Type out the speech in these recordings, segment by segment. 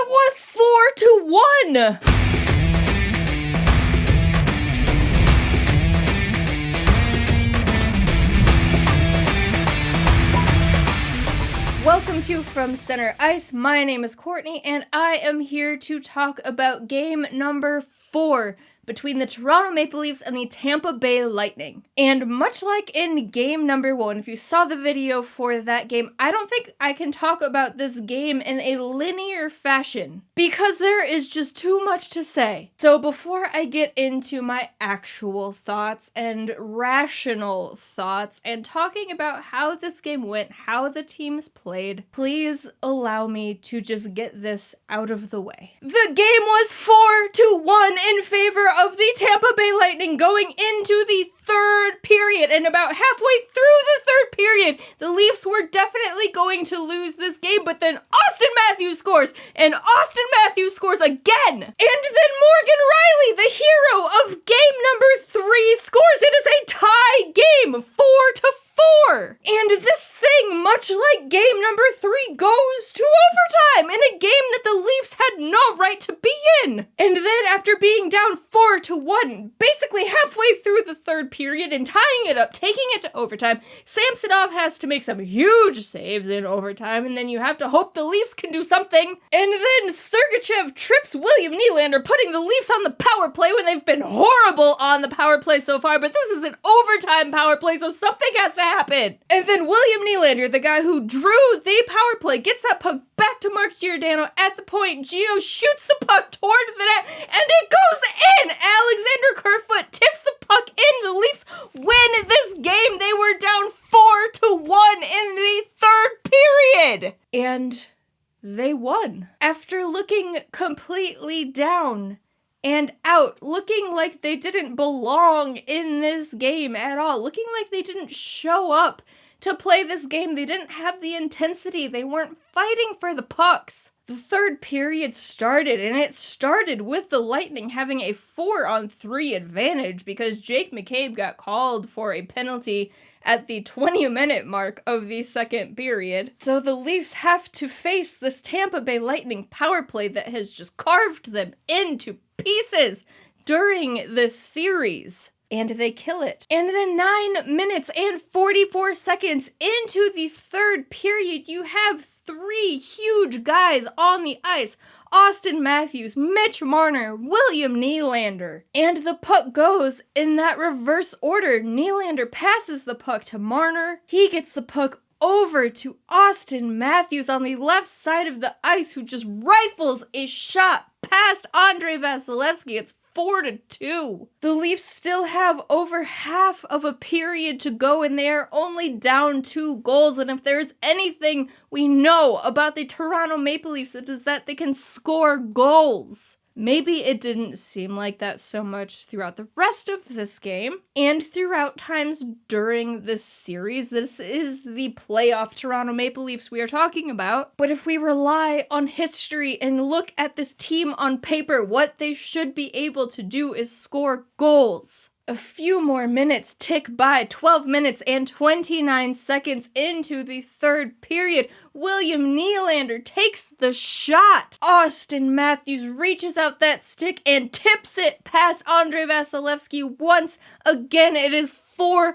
was 4-1! Welcome to From Center Ice. My name is Courtney, and I am here to talk about game number 4 between the Toronto Maple Leafs and the Tampa Bay Lightning. And much like in game number 1, if you saw the video for that game, I don't think I can talk about this game in a linear fashion because there is just too much to say. So before I get into my actual thoughts and rational thoughts and talking about how this game went, how the teams played, please allow me to just get this out of the way. The game was 4-1 in favor of the Tampa Bay Lightning going into the third period, and about halfway through the third period, the Leafs were definitely going to lose this game, but then Auston Matthews scores, and Auston Matthews scores again, and then Morgan Rielly, the hero of game number 3, scores. It is a tie game, 4-4. And this thing, much like game number 3, goes to overtime in a game that the Leafs had no right to be in. And then after being down 4-1, basically halfway through the third period and tying it up, taking it to overtime, Samsonov has to make some huge saves in overtime, and then you have to hope the Leafs can do something. And then Sergachev trips William Nylander, putting the Leafs on the power play when they've been horrible on the power play so far, but this is an overtime power play, so something has to happen. And then William Nylander, the guy who drew the power play, gets that puck back to Mark Giordano at the point. Gio shoots the puck toward the net, and it goes in! Alexander KERFOOT tips the puck in. The Leafs win this game. They were down 4-1 in the third period. And they won. After looking completely down and out, looking like they didn't belong in this game at all, looking like they didn't show up to play this game. They didn't have the intensity. They weren't fighting for the pucks. The third period started, and it started with the Lightning having a 4-on-3 advantage because Jake McCabe got called for a penalty at the 20-minute mark of the second period. So the Leafs have to face this Tampa Bay Lightning power play that has just carved them into pieces during this series. And they kill it. And then 9 minutes and 44 seconds into the third period, you have 3 huge guys on the ice. Auston Matthews, Mitch Marner, William Nylander. And the puck goes in that reverse order. Nylander passes the puck to Marner. He gets the puck over to Auston Matthews on the left side of the ice, who just rifles a shot past Andrei Vasilevskiy. It's 4-2. The Leafs still have over half of a period to go, and they are only down 2 goals. And if there's anything we know about the Toronto Maple Leafs, it is that they can score goals. Maybe it didn't seem like that so much throughout the rest of this game and throughout times during this series. This is the playoff Toronto Maple Leafs we are talking about. But if we rely on history and look at this team on paper, what they should be able to do is score goals. A few more minutes tick by, 12 minutes and 29 seconds into the third period. William Nylander takes the shot. Auston Matthews reaches out that stick and tips it past Andrei Vasilevskiy once again. It is 4-3.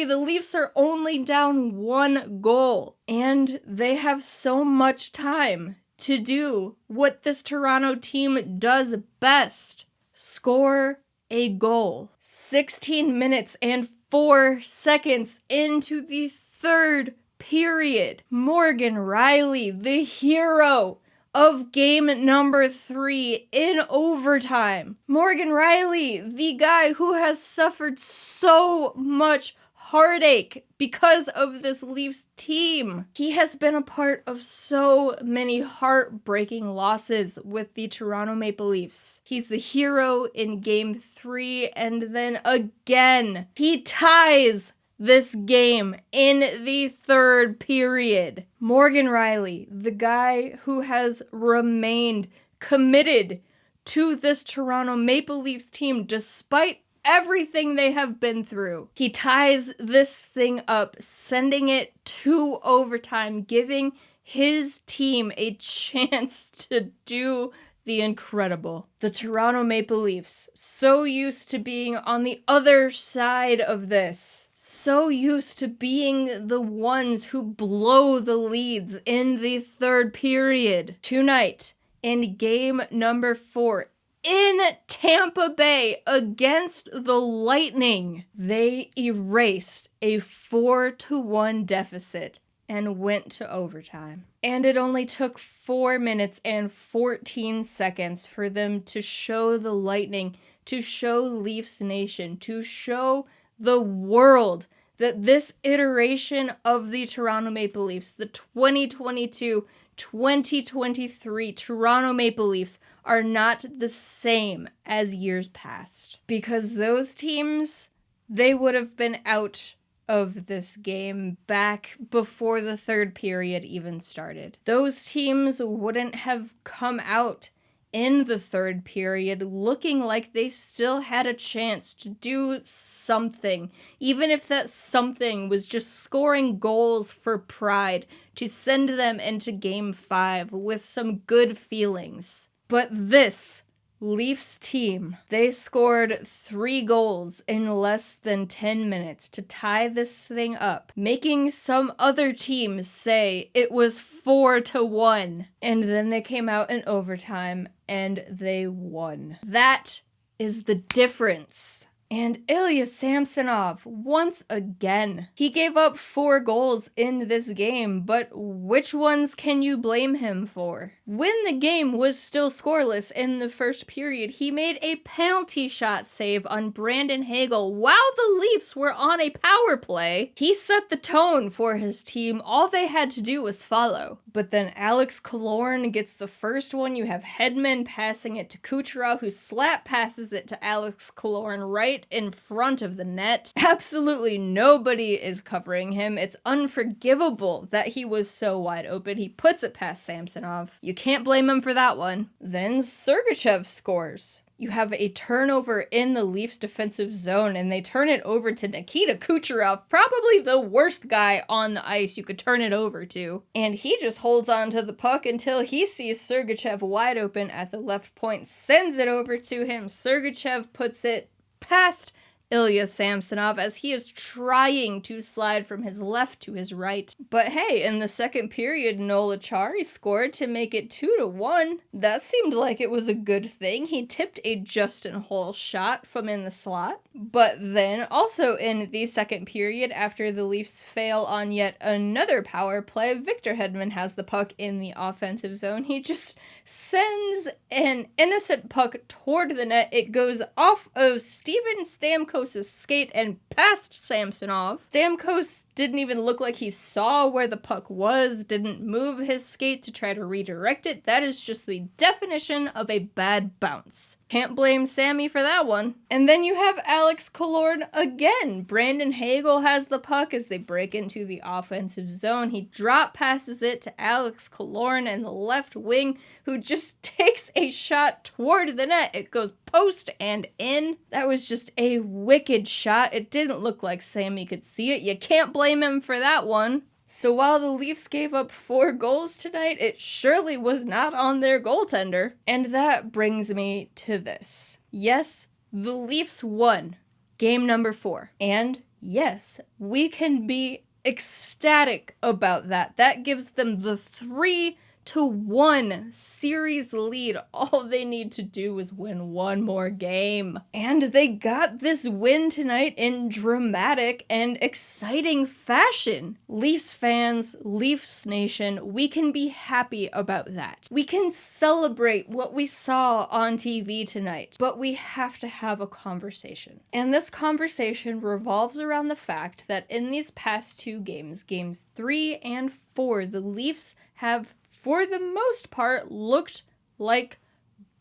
The Leafs are only down 1 goal. And they have so much time to do what this Toronto team does best. Score a goal. 16 minutes and 4 seconds into the third period. Morgan Rielly, the hero of game number 3 in overtime. Morgan Rielly, the guy who has suffered so much heartache because of this Leafs team. He has been a part of so many heartbreaking losses with the Toronto Maple Leafs. He's the hero in game 3, and then again, he ties this game in the third period. Morgan Rielly, the guy who has remained committed to this Toronto Maple Leafs team despite everything they have been through. He ties this thing up, sending it to overtime, giving his team a chance to do the incredible. The Toronto Maple Leafs, so used to being on the other side of this, so used to being the ones who blow the leads in the third period. Tonight, in game number 4, in Tampa Bay against the Lightning, they erased a 4-1 deficit and went to overtime. And it only took 4 minutes and 14 seconds for them to show the Lightning, to show Leafs Nation, to show the world that this iteration of the Toronto Maple Leafs, the 2022-2023 Toronto Maple Leafs, are not the same as years past. Because those teams, they would have been out of this game back before the third period even started. Those teams wouldn't have come out in the third period looking like they still had a chance to do something, even if that something was just scoring goals for pride to send them into Game 5 with some good feelings. But this Leafs team, they scored 3 goals in less than 10 minutes to tie this thing up, making some other teams say it was 4-1. And then they came out in overtime and they won. That is the difference. And Ilya Samsonov, once again, he gave up 4 goals in this game, but which ones can you blame him for? When the game was still scoreless in the first period, he made a penalty shot save on Brandon Hagel while the Leafs were on a power play. He set the tone for his team. All they had to do was follow. But then Alex Killorn gets the first one. You have Hedman passing it to Kucherov, who slap passes it to Alex Killorn right in front of the net. Absolutely nobody is covering him. It's unforgivable that he was so wide open. He puts it past Samsonov. You can't blame him for that one. Then Sergachev scores. You have a turnover in the Leafs defensive zone, and they turn it over to Nikita Kucherov, probably the worst guy on the ice you could turn it over to. And he just holds on to the puck until he sees Sergachev wide open at the left point, sends it over to him. Sergachev puts it past Ilya Samsonov as he is trying to slide from his left to his right. But hey, in the second period, Noel Acciari scored to make it 2-1. That seemed like it was a good thing. He tipped a Justin Holl shot from in the slot. But then, also in the second period, after the Leafs fail on yet another power play, Victor Hedman has the puck in the offensive zone. He just sends an innocent puck toward the net. It goes off of Steven Stamkos' skate and past Samsonov. Stamkos didn't even look like he saw where the puck was, didn't move his skate to try to redirect it. That is just the definition of a bad bounce. Can't blame Sammy for that one. And then you have Alex Killorn again. Brandon Hagel has the puck as they break into the offensive zone. He drop passes it to Alex Killorn and the left wing, who just takes a shot toward the net. It goes post and in. That was just a wicked shot. It didn't look like Sammy could see it. You can't blame him for that one. So while the Leafs gave up 4 goals tonight, it surely was not on their goaltender. And that brings me to this. Yes, the Leafs won game number 4. And yes, we can be ecstatic about that. That gives them the 3-1 series lead. All they need to do is win one more game. And they got this win tonight in dramatic and exciting fashion. Leafs fans, Leafs Nation, we can be happy about that. We can celebrate what we saw on TV tonight, but we have to have a conversation. And this conversation revolves around the fact that in these past 2 games, games 3 and 4, the Leafs have for the most part, looked like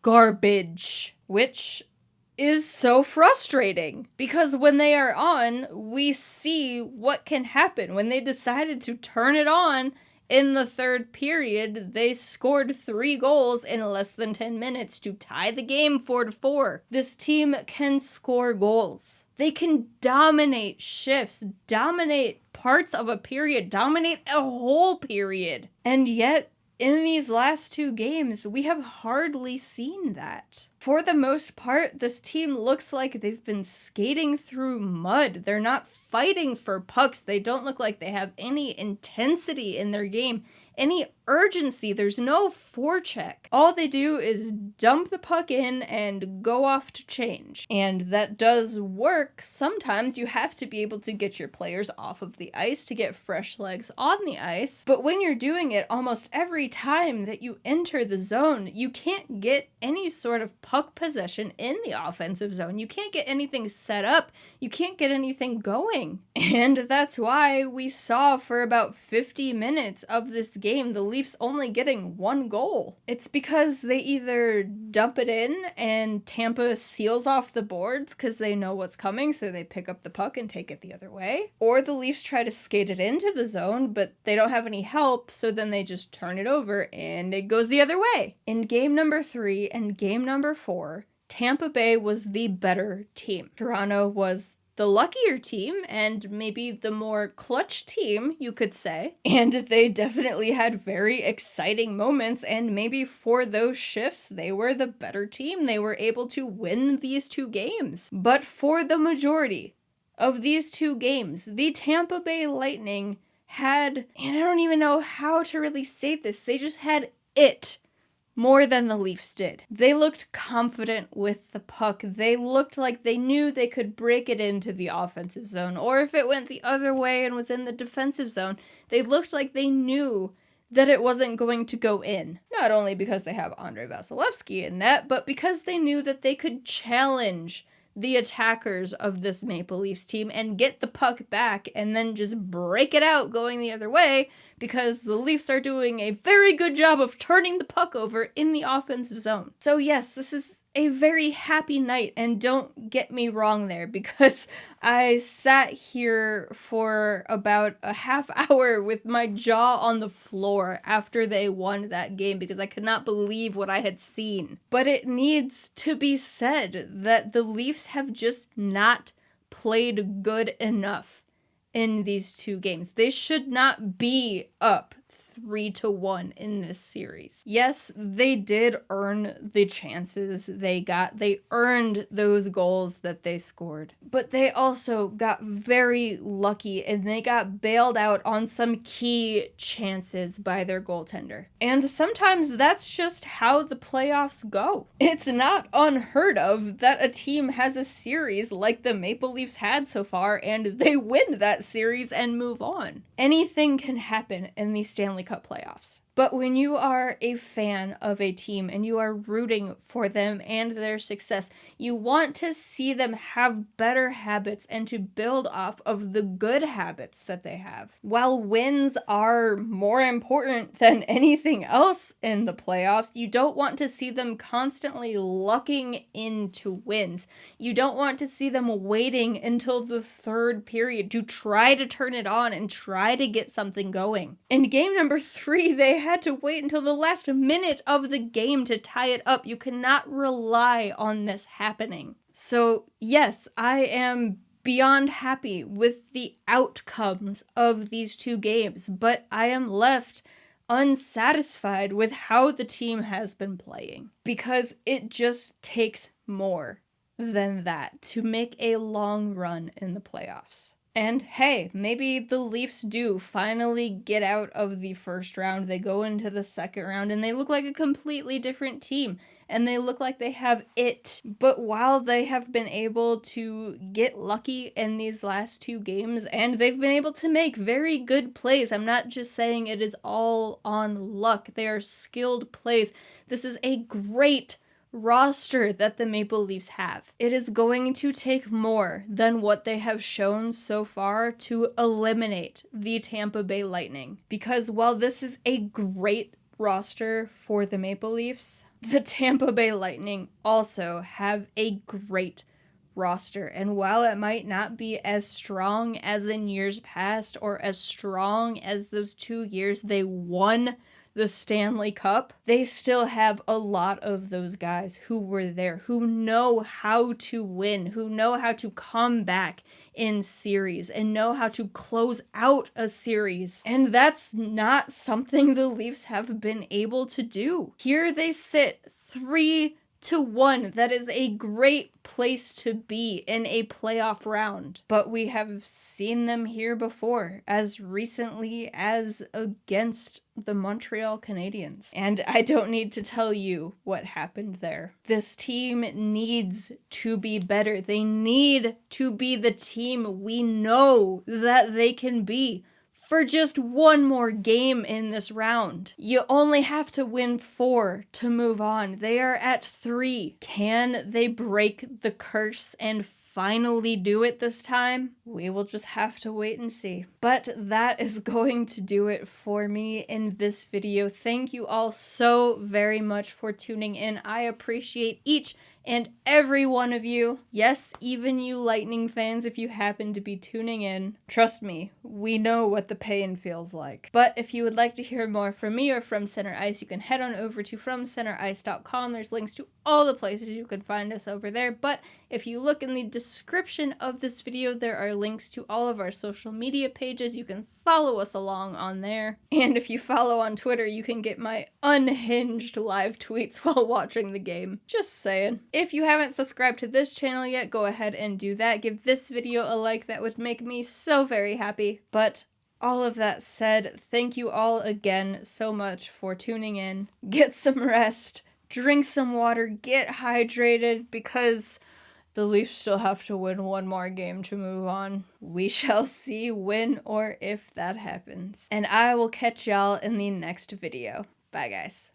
garbage, which is so frustrating because when they are on, we see what can happen. When they decided to turn it on in the third period, they scored 3 goals in less than 10 minutes to tie the game 4-4. This team can score goals. They can dominate shifts, dominate parts of a period, dominate a whole period. And yet, in these last 2 games, we have hardly seen that. For the most part, this team looks like they've been skating through mud. They're not fighting for pucks. They don't look like they have any intensity in their game, any urgency. There's no forecheck. All they do is dump the puck in and go off to change. And that does work. Sometimes you have to be able to get your players off of the ice to get fresh legs on the ice. But when you're doing it almost every time that you enter the zone, you can't get any sort of puck possession in the offensive zone. You can't get anything set up. You can't get anything going. And that's why we saw for about 50 minutes of this game the Leafs only getting 1 goal. It's because they either dump it in and Tampa seals off the boards because they know what's coming, so they pick up the puck and take it the other way, or the Leafs try to skate it into the zone, but they don't have any help, so then they just turn it over and it goes the other way. In game number 3 and game number 4, Tampa Bay was the better team. Toronto was the luckier team and maybe the more clutch team, you could say. And they definitely had very exciting moments, and maybe for those shifts, they were the better team. They were able to win these 2 games. But for the majority of these 2 games, the Tampa Bay Lightning had, and I don't even know how to really say this, they just had it more than the Leafs did. They looked confident with the puck. They looked like they knew they could break it into the offensive zone, or if it went the other way and was in the defensive zone, they looked like they knew that it wasn't going to go in. Not only because they have Andrei Vasilevskiy in net, but because they knew that they could challenge the attackers of this Maple Leafs team and get the puck back and then just break it out going the other way, because the Leafs are doing a very good job of turning the puck over in the offensive zone. So yes, this is a very happy night, and don't get me wrong there, because I sat here for about a half hour with my jaw on the floor after they won that game because I could not believe what I had seen. But it needs to be said that the Leafs have just not played good enough in these 2 games. They should not be up 3-1 in this series. Yes, they did earn the chances they got. They earned those goals that they scored. But they also got very lucky, and they got bailed out on some key chances by their goaltender. And sometimes that's just how the playoffs go. It's not unheard of that a team has a series like the Maple Leafs had so far, and they win that series and move on. Anything can happen in the Stanley Cup Playoffs. But when you are a fan of a team and you are rooting for them and their success, you want to see them have better habits and to build off of the good habits that they have. While wins are more important than anything else in the playoffs, you don't want to see them constantly lucking into wins. You don't want to see them waiting until the 3rd period to try to turn it on and try to get something going. In game number 3, they had to wait until the last minute of the game to tie it up. You cannot rely on this happening. So yes, I am beyond happy with the outcomes of these 2 games, but I am left unsatisfied with how the team has been playing, because it just takes more than that to make a long run in the playoffs. And hey, maybe the Leafs do finally get out of the first round. They go into the second round and they look like a completely different team. And they look like they have it. But while they have been able to get lucky in these last 2 games, and they've been able to make very good plays, I'm not just saying it is all on luck. They are skilled plays. This is a great roster that the Maple Leafs have. It is going to take more than what they have shown so far to eliminate the Tampa Bay Lightning. Because while this is a great roster for the Maple Leafs, the Tampa Bay Lightning also have a great roster. And while it might not be as strong as in years past or as strong as those 2 years they won the Stanley Cup, they still have a lot of those guys who were there, who know how to win, who know how to come back in series and know how to close out a series. And that's not something the Leafs have been able to do. Here they sit 3-1. That is a great place to be in a playoff round. But we have seen them here before, as recently as against the Montreal Canadiens. And I don't need to tell you what happened there. This team needs to be better. They need to be the team we know that they can be for just one more game in this round. You only have to win 4 to move on. They are at 3. Can they break the curse and finally do it this time? We will just have to wait and see. But that is going to do it for me in this video. Thank you all so very much for tuning in. I appreciate each and every one of you. Yes, even you Lightning fans, if you happen to be tuning in. Trust me, we know what the pain feels like. But if you would like to hear more from me or from Center Ice, you can head on over to FromCenterIce.com. There's links to all the places you can find us over there. But if you look in the description of this video, there are links to all of our social media pages. You can follow us along on there. And if you follow on Twitter, you can get my unhinged live tweets while watching the game. Just saying. If you haven't subscribed to this channel yet, go ahead and do that. Give this video a like. That would make me so very happy. But all of that said, thank you all again so much for tuning in. Get some rest, drink some water, get hydrated, because the Leafs still have to win one more game to move on. We shall see when or if that happens. And I will catch y'all in the next video. Bye, guys.